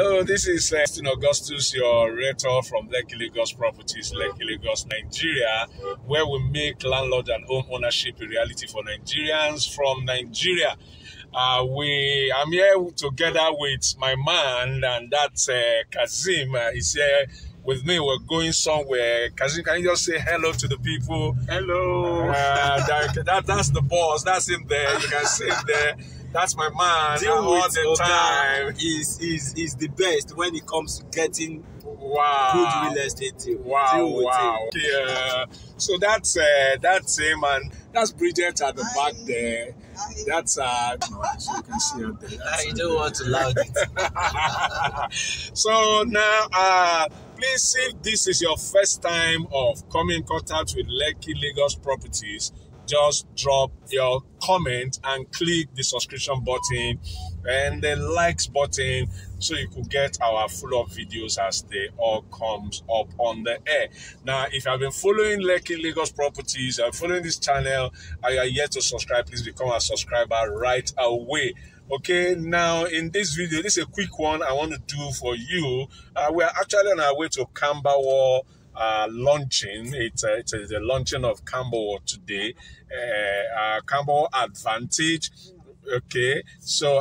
Hello, this is Austin Augustus, your realtor from Lekki Lagos Properties, Lekki Lagos, Nigeria, where we make landlord and home ownership a reality for Nigerians from Nigeria. I'm here together with my man, and that's Kazim. He's here with me. We're going somewhere. Kazim, can you just say hello to the people? Hello. That's the boss. That's him there. You can see him there. That's my man all the time. He's the best when it comes to getting good real estate deal. Wow. Yeah. So that's him, and that's Bridget at the back there. That's so you can see her there. You don't want to loud it. So now, please, if this is your first time of coming in contact with Lekki Lagos Properties, just drop your comment and click the subscription button and the likes button so you could get our follow-up videos as they all comes up on the air. Now, if you have been following Lekki Lagos Properties and following this channel and you are yet to subscribe, please become a subscriber right away. Okay, now in this video, this is a quick one I want to do for you. We are actually on our way to Camberwall launching. It's the launching of Camberwall today. Camberwall Advantage. Okay, so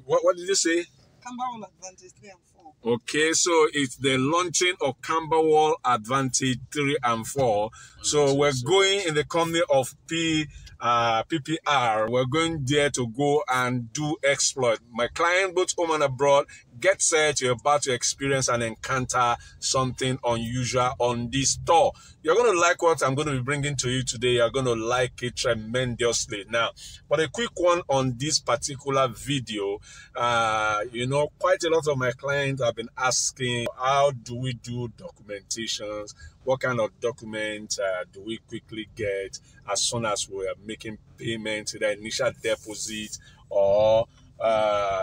what did you say? Camberwall Advantage 3 and 4. Okay, so it's the launching of Camberwall Advantage 3 and 4. So we're going in the company of PPR. We're going there to go and do exploit. My client, both home and abroad, get set. You're about to experience and encounter something unusual on this tour. You're going to like what I'm going to be bringing to you today. You're going to like it tremendously. Now, but a quick one on this particular video. Quite a lot of my clients have been asking, how do we do documentations? What kind of documents do we quickly get as soon as we are making payment, the initial deposit or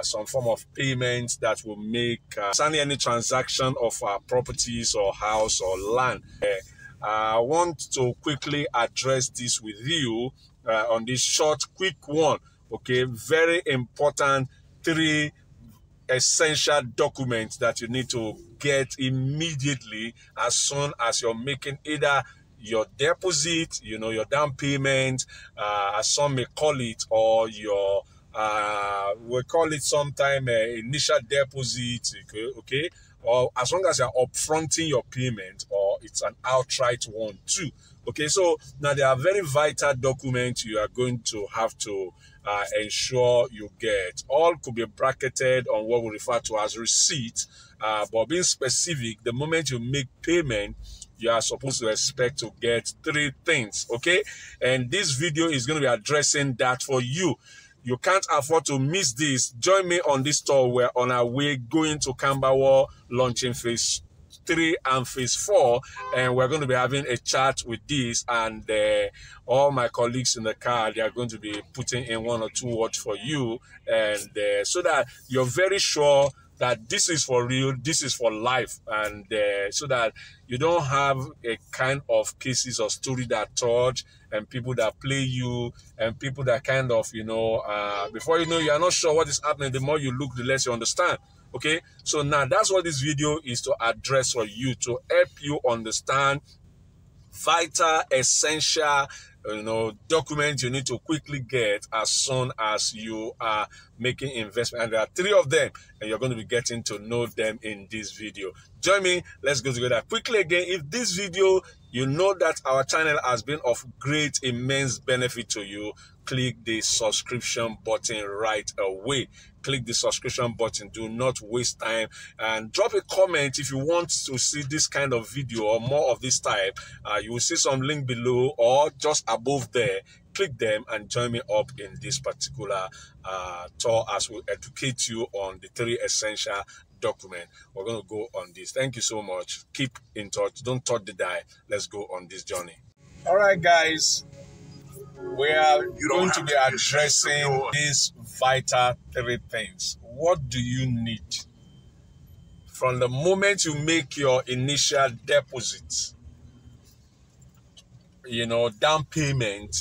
some form of payment that will make signing any transaction of properties or house or land. I want to quickly address this with you on this short, quick one. Okay, very important 3 essential documents that you need to get immediately as soon as you're making either your deposit, your down payment, as some may call it, or your we call it sometime initial deposit, okay, or as long as you're upfronting your payment, or it's an outright one too. Okay, so now there are very vital documents you are going to have to ensure you get. All could be bracketed on what we refer to as receipt, but being specific, the moment you make payment, you are supposed to expect to get 3 things, okay? And this video is going to be addressing that for you. You can't afford to miss this. Join me on this tour. We're on our way going to Camberwall, launching phase 3 and phase 4, and we're going to be having a chat with this, and all my colleagues in the car, they are going to be putting in 1 or 2 words for you, and so that you're very sure that this is for real, this is for life, and so that you don't have a kind of cases or story that touch and people that play you and people that kind of, before you know, you are not sure what is happening. The more you look, the less you understand. Okay, so now that's what this video is to address for you, to help you understand vital, essential, documents you need to quickly get as soon as you are making investment. And there are 3 of them, and you're going to be getting to know them in this video. Join me. Let's go together quickly again. If this video, you know that our channel has been of great, immense benefit to you, click the subscription button right away. Click the subscription button. Do not waste time, and drop a comment if you want to see this kind of video or more of this type. You will see some link below or just above there. Click them and join me up in this particular tour as we educate you on the 3 essential documents. We're going to go on this. Thank you so much. Keep in touch. Don't touch the die. Let's go on this journey. All right, guys. We are going to be addressing these vital 3 things. What do you need from the moment you make your initial deposit, down payment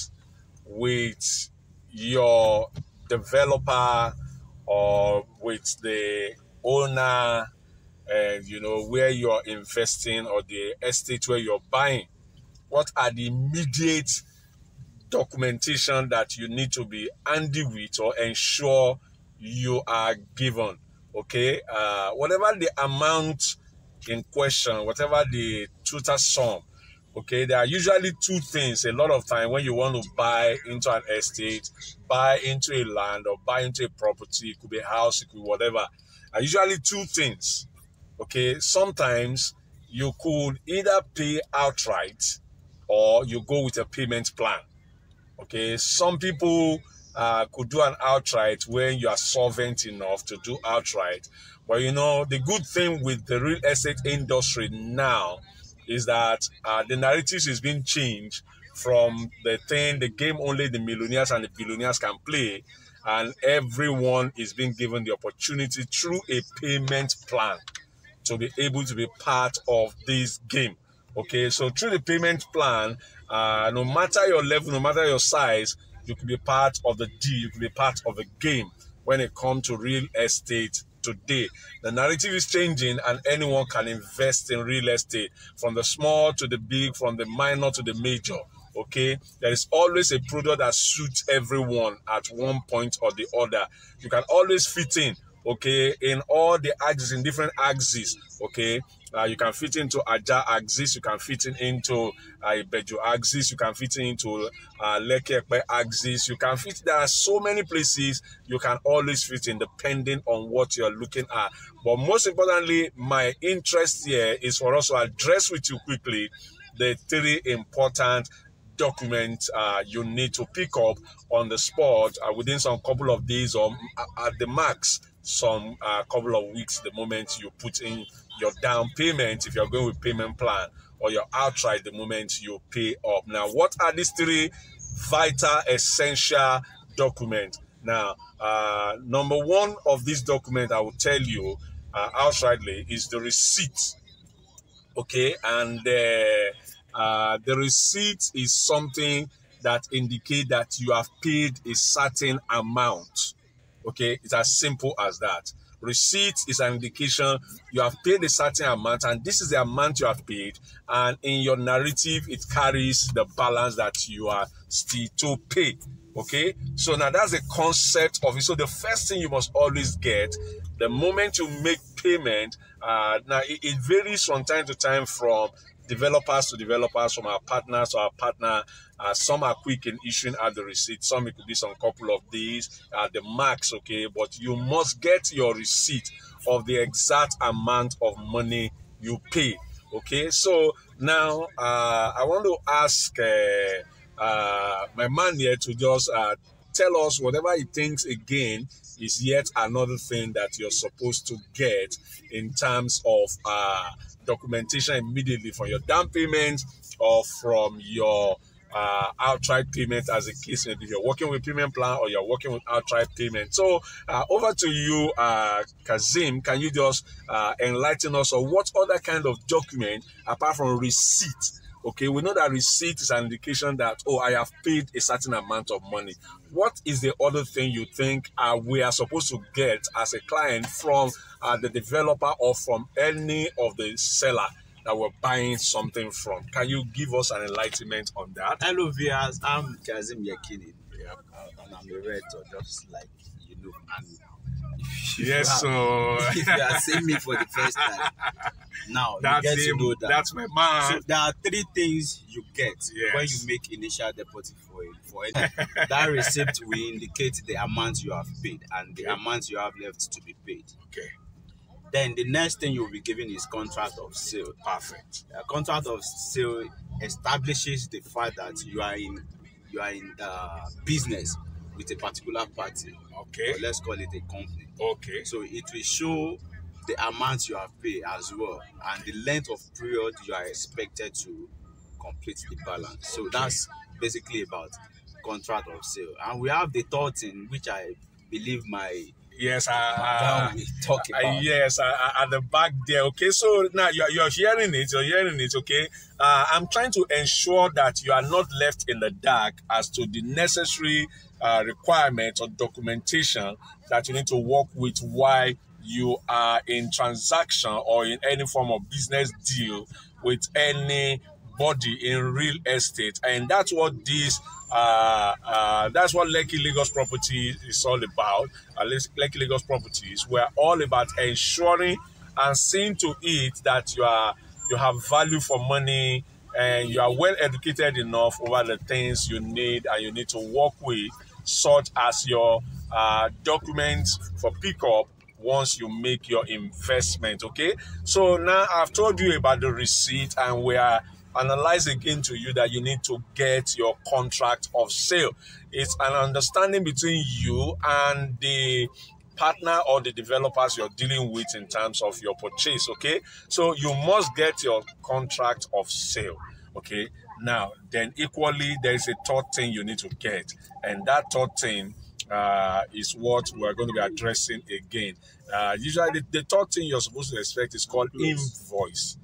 with your developer or with the owner, where you're investing or the estate where you're buying. What are the immediate documentation that you need to be handy with or ensure you are given? Okay, whatever the amount in question, whatever the total sum, okay, there are usually two things a lot of time when you want to buy into an estate, buy into a land, or buy into a property. It could be a house, it could be whatever. Usually two things. Okay, sometimes you could either pay outright or you go with a payment plan. Okay, some people could do an outright when you are solvent enough to do outright. But the good thing with the real estate industry now is that the narrative is being changed from the game only the millionaires and the billionaires can play, and everyone is being given the opportunity through a payment plan to be able to be part of this game. Okay, so through the payment plan, no matter your level, no matter your size, you can be part of the deal, you can be part of the game when it comes to real estate today. The narrative is changing and anyone can invest in real estate, from the small to the big, from the minor to the major. Okay, there is always a product that suits everyone at one point or the other. You can always fit in, okay, in all the axes, in different axes. Okay, you can fit into Aja axis, you can fit into Ibeju axis, you can fit into Lekki axis, you can fit. There are so many places you can always fit in depending on what you're looking at. But most importantly, my interest here is for us to address with you quickly the three important documents you need to pick up on the spot within some couple of days, or at the max some couple of weeks, the moment you put in your down payment, if you're going with payment plan, or your outright the moment you pay up. Now, what are these three vital, essential documents? Now, number one of these documents I will tell you outrightly is the receipt. Okay, and the receipt is something that indicates that you have paid a certain amount. Okay, it's as simple as that. Receipt is an indication you have paid a certain amount, and this is the amount you have paid, and in your narrative it carries the balance that you are still to pay. Okay, so now that's the concept of it. So the first thing you must always get the moment you make payment, now it varies from time to time, from developers to developers, from our partners to our partner. Some are quick in issuing out the receipt, some it could be some couple of days, the max. Okay, but you must get your receipt of the exact amount of money you pay. Okay, so now I want to ask my man here to just tell us whatever he thinks again is yet another thing that you're supposed to get in terms of documentation immediately from your down payment or from your outright payment, as a case may be. If you're working with payment plan or you're working with outright payment. So over to you, Kazim. Can you just enlighten us on what other kind of document apart from receipt? Okay, we know that receipt is an indication that, oh, I have paid a certain amount of money. What is the other thing you think we are supposed to get as a client from the developer or from any of the seller that we're buying something from? Can you give us an enlightenment on that? Hello, viewers. I'm Kazim Yakini, and I'm a realtor, just like you know. And yes, so if you are seeing me for the first time, now you get to know that. That's my man. So there are three things you get when you make initial deposit for any. That receipt will indicate the amount you have paid and the amount you have left to be paid. Okay. Then the next thing you'll be given is contract of sale. Perfect. A contract of sale establishes the fact that you are in business with a particular party. Okay. Or let's call it a company. Okay. So it will show the amount you have paid as well, and the length of period you are expected to complete the balance. So that's basically about contract of sale. And we have the third thing, which I believe my yes, we talk about. Yes, at the back there. Okay, so now you're hearing it. You're hearing it. Okay, I'm trying to ensure that you are not left in the dark as to the necessary requirements or documentation that you need to work with while you are in transaction or in any form of business deal with anybody in real estate. And that's what that's what Lekki Lagos Property is all about. Lekki Lagos Properties, we're all about ensuring and seeing to it that you have value for money and you are well educated enough over the things you need and you need to work with, such as your documents for pickup once you make your investment. Okay, so now I've told you about the receipt, and we are analyzing again to you that you need to get your contract of sale. It's an understanding between you and the partner or the developers you're dealing with in terms of your purchase. Okay, so you must get your contract of sale. Okay, now then equally there is a third thing you need to get, and that third thing is what we're going to be addressing again. Usually the third thing you're supposed to expect is called invoice.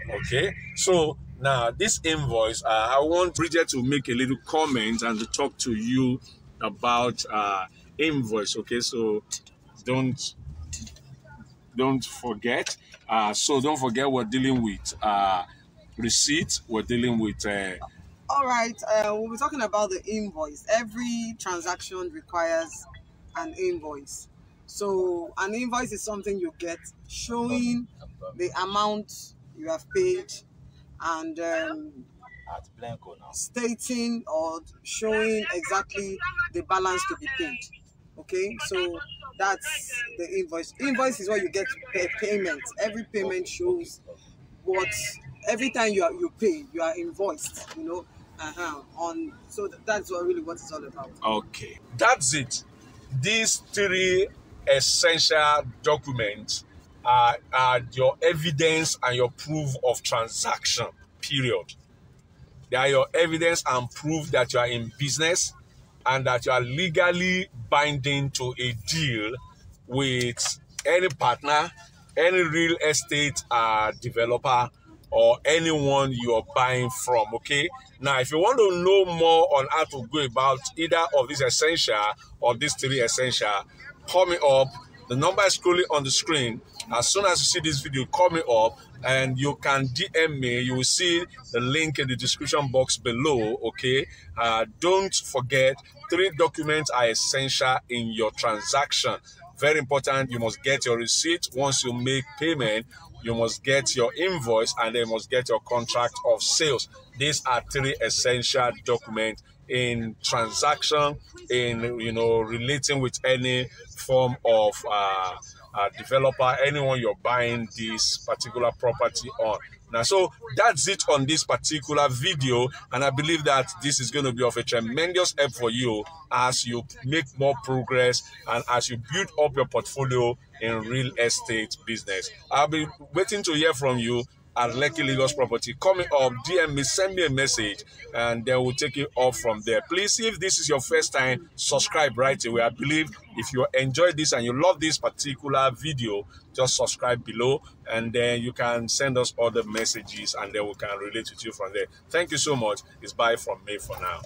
Okay, so now this invoice, I want Bridget to make a little comment and to talk to you about invoice. Okay, so don't forget. So don't forget, we're dealing with receipt. We're dealing with All right, we'll be talking about the invoice. Every transaction requires an invoice. So an invoice is something you get showing the amount you have paid and stating or showing exactly the balance to be paid. Okay, so that's the invoice. Invoice is what you get per payment. Every payment shows what every time you pay, you are invoiced. So that's what it's all about. Okay, that's it. These three essential documents are your evidence and your proof of transaction, period. They are your evidence and proof that you are in business and that you are legally binding to a deal with any partner, any real estate developer, or anyone you are buying from. Okay, now if you want to know more on how to go about either of these essential or these three essential, call me up. The number is scrolling on the screen. As soon as you see this video, call me up and you can DM me. You will see the link in the description box below. Okay, don't forget, 3 documents are essential in your transaction. Very important. You must get your receipt. Once you make payment, you must get your invoice, and then you must get your contract of sales. These are 3 essential documents in transaction, in relating with any form of developer, anyone you're buying this particular property on. Now, so that's it on this particular video, and I believe that this is going to be of a tremendous help for you as you make more progress and as you build up your portfolio in real estate business. I'll be waiting to hear from you at Lekki Lagos Property. Call me up, DM me, send me a message, and then we'll take it off from there. Please, if this is your first time, subscribe right away. I believe if you enjoyed this and you love this particular video, just subscribe below, and then you can send us other messages, and then we can relate with you from there. Thank you so much. It's bye from me for now.